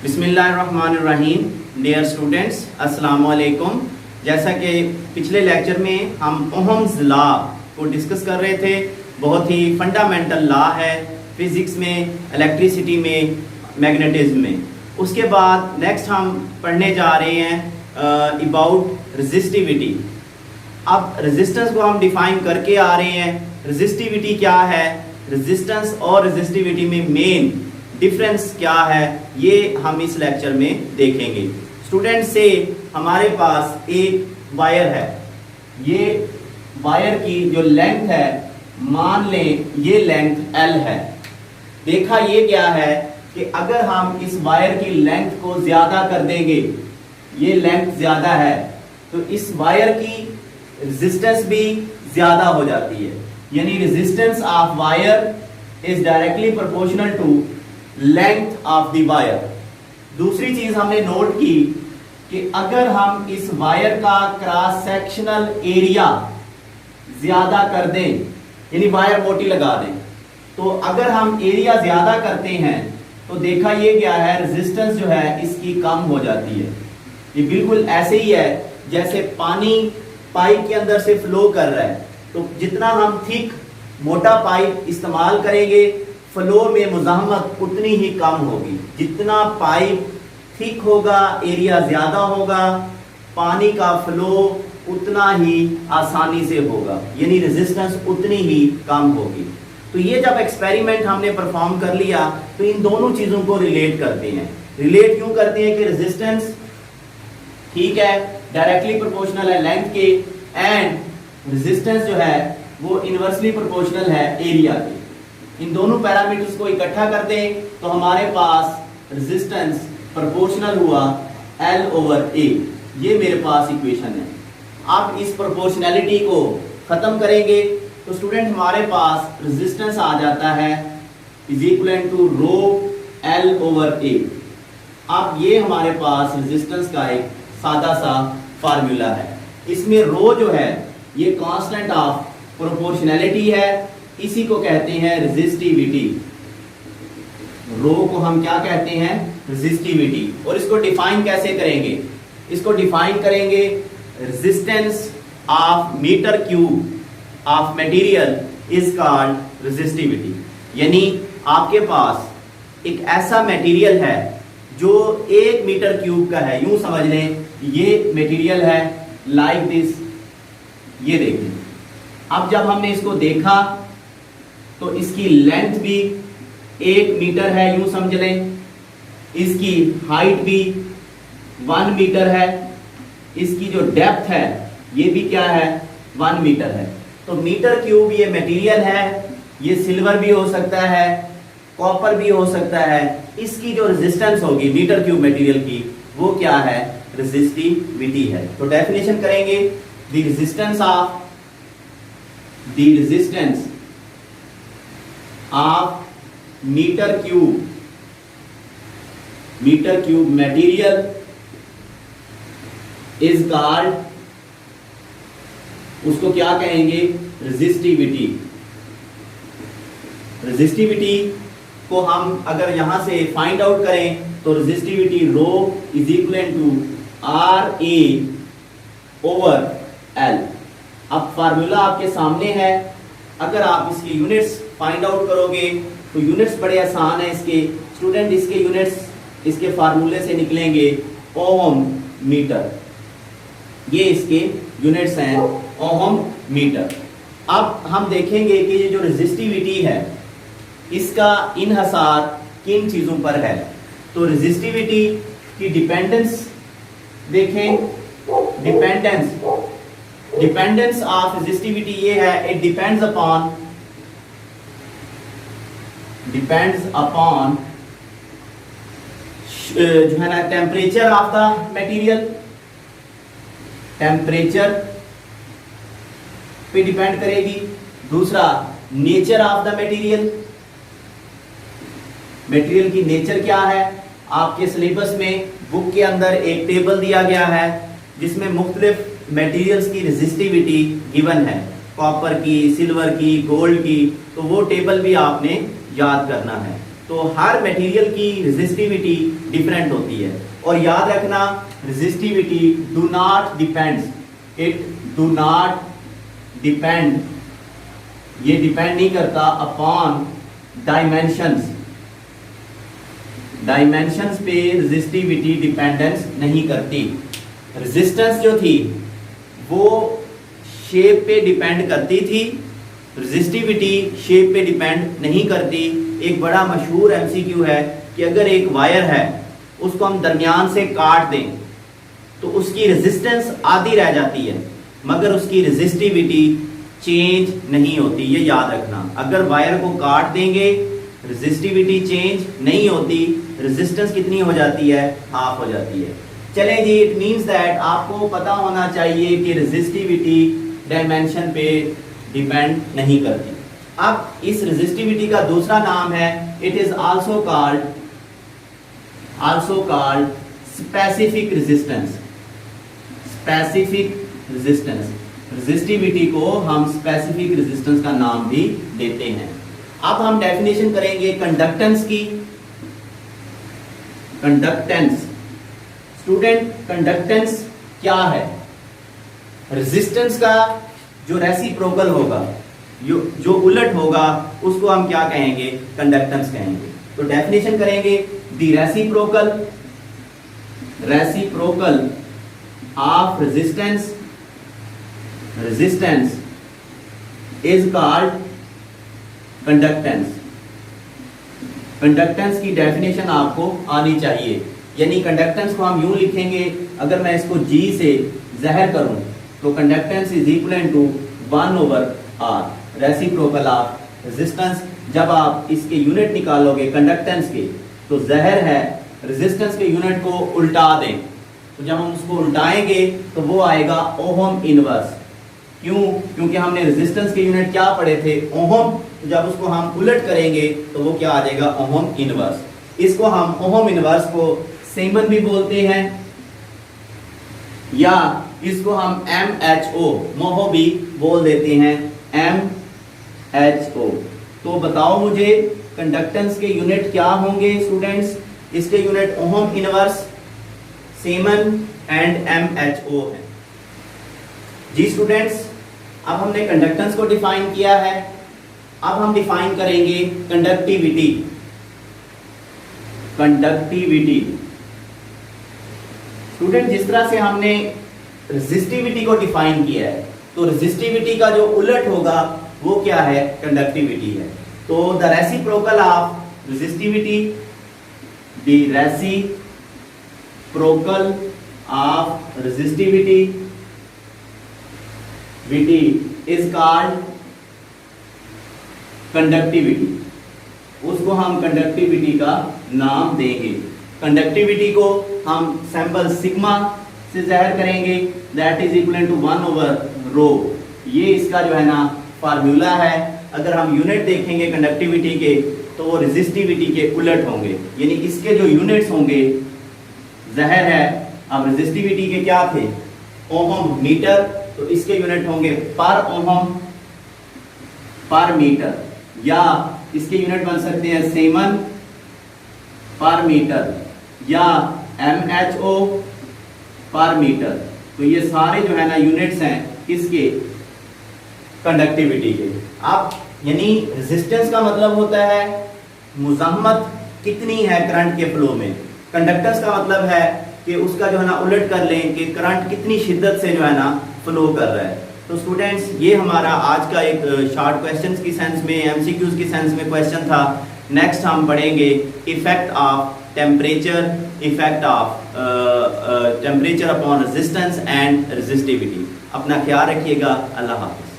बिस्मिल्लाहिर्रहमानिर्रहीम। Dear students, अस्सलाम वालेकुम। जैसा कि पिछले लेक्चर में हम ओहम्स लॉ को डिस्कस कर रहे थे, बहुत ही फंडामेंटल लॉ है फिज़िक्स में, इलेक्ट्रिसिटी में, मैग्नेटिज्म में। उसके बाद नेक्स्ट हम पढ़ने जा रहे हैं अबाउट रेजिस्टिविटी। अब रेजिस्टेंस को हम डिफाइन करके आ रहे हैं। रेजिस्टिविटी क्या है, रेजिस्टेंस और रेजिस्टिविटी में मेन डिफरेंस क्या है, ये हम इस लेक्चर में देखेंगे। स्टूडेंट से हमारे पास एक वायर है, ये वायर की जो लेंथ है, मान लें ये लेंथ L है। देखा ये क्या है कि अगर हम इस वायर की लेंथ को ज्यादा कर देंगे, ये लेंथ ज्यादा है, तो इस वायर की रेजिस्टेंस भी ज्यादा हो जाती है। यानी resistance of wire is directly proportional to length of the wire. दूसरी चीज हमने नोट की कि अगर हम इस वायर का क्रॉस सेक्शनल एरिया ज्यादा कर दें, यानी वायर मोटी लगा दें, तो अगर हम एरिया ज्यादा करते हैं तो देखा ये क्या है, रेजिस्टेंस जो है इसकी कम हो जाती है। ये बिल्कुल ऐसे ही है जैसे पानी पाइप के अंदर से फ्लो कर रहा है, तो जितना हम थिक मोटा पाइप इस्तेमाल करेंगे, फ्लो में मुज़ाहमत उतनी ही कम होगी। जितना पाइप थिक होगा, एरिया ज्यादा होगा, पानी का फ्लो उतना ही आसानी से होगा, यानी रेजिस्टेंस उतनी ही कम होगी। तो ये जब एक्सपेरिमेंट हमने परफॉर्म कर लिया तो इन दोनों चीजों को रिलेट करते हैं। रिलेट क्यों करते हैं कि रेजिस्टेंस ठीक है डायरेक्टली प्रोपोर्शनल है लेंथ के, एंड रेजिस्टेंस जो है वो इनवर्सली प्रोपोर्शनल है एरिया के। इन दोनों पैरामीटर्स को इकट्ठा कर दें तो हमारे पास रेजिस्टेंस प्रोपोर्शनल हुआ L/A। ये मेरे पास इक्वेशन है। अब इस प्रोपोर्शनैलिटी को खत्म करेंगे तो स्टूडेंट हमारे पास रेजिस्टेंस आ जाता है is equal to row L/A। अब ये हमारे पास रेजिस्टेंस का एक सादा सा फार्मूला है। इसमें रो जो है ये कांस्टेंट ऑफ प्रोपोर्शनैलिटी है, इसी को कहते हैं रेजिस्टिविटी। रो को हम क्या कहते हैं, रेजिस्टिविटी। और इसको डिफाइन कैसे करेंगे, इसको डिफाइन करेंगे resistance of metre cube of material is called resistivity. यानी आपके पास एक ऐसा मटेरियल है जो 1 मीटर क्यूब का है, यूं समझ लें ये मटेरियल है लाइक दिस। ये देखिए, अब जब हमने इसको देखा तो इसकी लेंथ भी 1 मीटर है, यूं समझ लें। इसकी हाइट भी 1 मीटर है, इसकी जो डेप्थ है ये भी क्या है, 1 मीटर है। तो मीटर क्यूब ये मटेरियल है, ये सिल्वर भी हो सकता है, कॉपर भी हो सकता है। इसकी जो रेजिस्टेंस होगी मीटर क्यूब मटेरियल की, वो क्या है, रेजिस्टिविटी है। तो डेफिनेशन करेंगे, the resistance of metre cube material is called, उसको क्या कहेंगे, रेजिस्टिविटी। रेजिस्टिविटी को हम अगर यहां से फाइंड आउट करें तो resistivity rho is equal to RA/L। अब फार्मूला आपके सामने है, अगर आप इसकी यूनिट्स फाइंड आउट करोगे तो यूनिट्स बड़े आसान है इसके। स्टूडेंट इसके यूनिट्स इसके फार्मूले से निकलेंगे, ओम मीटर। ये इसके यूनिट्स हैं, ओम मीटर। अब हम देखेंगे कि ये जो रेजिस्टिविटी है इसका इन्हसार किन चीजों पर है। तो रेजिस्टिविटी की डिपेंडेंस देखें, डिपेंडेंस ऑफ रेजिस्टिविटी ये है, इट डिपेंड्स अपॉन जो है ना temperature of the material, temperature पे डिपेंड करेगी। दूसरा nature of the material, material की नेचर क्या है। आपके सिलेबस में बुक के अंदर एक टेबल दिया गया है जिसमें मुख्तलिफ मटेरियल्स की रेजिस्टिविटी गिवन है, कॉपर की, सिल्वर की, गोल्ड की। तो वो टेबल भी आपने याद करना है। तो हर मटेरियल की रेजिस्टिविटी डिफरेंट होती है। और याद रखना, resistivity do not depends, it do not depend, ये डिपेंड नहीं करता अपॉन डायमेंशंस, डायमेंशंस पे रेजिस्टिविटी डिपेंडेंस नहीं करती। रेजिस्टेंस जो थी वो शेप पे डिपेंड करती थी, रेजिस्टिविटी शेप पे डिपेंड नहीं करती। एक बड़ा मशहूर एमसीक्यू है कि अगर एक वायर है उसको हम दरमियान से काट दें तो उसकी रेजिस्टेंस आधी रह जाती है मगर उसकी रेजिस्टिविटी चेंज नहीं होती, ये याद रखना। अगर वायर को काट देंगे रेजिस्टिविटी चेंज नहीं होती, रेजिस्टेंस कितनी हो जाती है, हाफ हो जाती है। चलें जी, इट मींस दैट आपको पता होना चाहिए कि रेजिस्टिविटी डायमेंशन पे डिपेंड नहीं करती। अब इस रेजिस्टिविटी का दूसरा नाम है, it is also called specific resistance. Specific resistance, resistivity को हम स्पेसिफिक रेजिस्टेंस का नाम भी देते हैं। अब हम डेफिनेशन करेंगे कंडक्टेंस की। कंडक्टेंस, स्टूडेंट कंडक्टेंस क्या है? रेजिस्टेंस का जो रेसिप्रोकल होगा, जो उलट होगा, उसको हम क्या कहेंगे? कंडक्टेंस कहेंगे। तो डेफिनेशन करेंगे, the reciprocal of resistance is called conductance. Conductance की डेफिनेशन आपको आनी चाहिए, यानी कंडक्टेंस को हम यूं लिखेंगे, अगर मैं इसको G से ज़हर करूं तो conductance is equal to 1/R, reciprocal of resistance. जब आप इसके यूनिट निकालोगे कंडक्टेंस के, तो ज़हर है रेजिस्टेंस के यूनिट को उल्टा दें, तो जब हम उसको उल्टाएंगे तो वो आएगा ओहम इनवर्स। क्यों? क्योंकि हमने रेजिस्टेंस के यूनिट क्या पढ़े थे? ओहम। तो जब उसको हम उलट करेंगे तो वो क्या आ जाएगा? Ohm inverse. इसको हम ओहम इनवर्स को सीमेन भी बोलते हैं, या इसको हम MHO मोहो भी बोल देते हैं, MHO। तो बताओ मुझे कंडक्टेंस के यूनिट क्या होंगे स्टूडेंट्स? इसके unit ohm inverse, siemens and MHO है। जी स्टूडेंट्स, अब हमने कंडक्टेंस को डिफाइन किया है। अब हम डिफाइन करेंगे कंडक्टिविटी। स्टूडेंट, जिस तरह से हमने रेजिस्टिविटी को डिफाइन किया है, तो रेजिस्टिविटी का जो उलट होगा वो क्या है? कंडक्टिविटी है। तो the reciprocal of resistivity, the reciprocal of resistivity is called conductivity. उसको हम कंडक्टिविटी का नाम देंगे। कंडक्टिविटी को हम सिंबल सिग्मा से ज़ाहिर करेंगे, दैट इज इक्वल टू 1/ρ। ये इसका जो है ना फार्मूला है। अगर हम यूनिट देखेंगे कंडक्टिविटी के, तो वो रेजिस्टिविटी के उलट होंगे, यानी इसके जो यूनिट्स होंगे, ज़ाहिर है अब रेजिस्टिविटी के क्या थे? ओहम मीटर, तो इसके यूनिट होंगे पर ओहम पर मीटर, या इसके यूनिट बन सकते हैं सीमेन पर मीटर या MHO पर मीटर। तो ये सारे जो है ना यूनिट्स हैं किसके? कंडक्टिविटी के। अब यानी रेजिस्टेंस का मतलब होता है मुज़ाहमत कितनी है करंट के फ्लो में। कंडक्टेंस का मतलब है कि उसका जो है ना उलट कर लें कि करंट कितनी शिद्दत से जो है ना फ्लो कर रहा है। तो स्टूडेंट्स, ये हमारा आज का एक शॉर्ट क्वेश्चंस की सेंस में, MCQs की सेंस में क्वेश्चन था। नेक्स्ट हम पढ़ेंगे effect of temperature upon resistance and resistivity. अपना ख्याल रखिएगा। अल्लाह हाफ़िज़।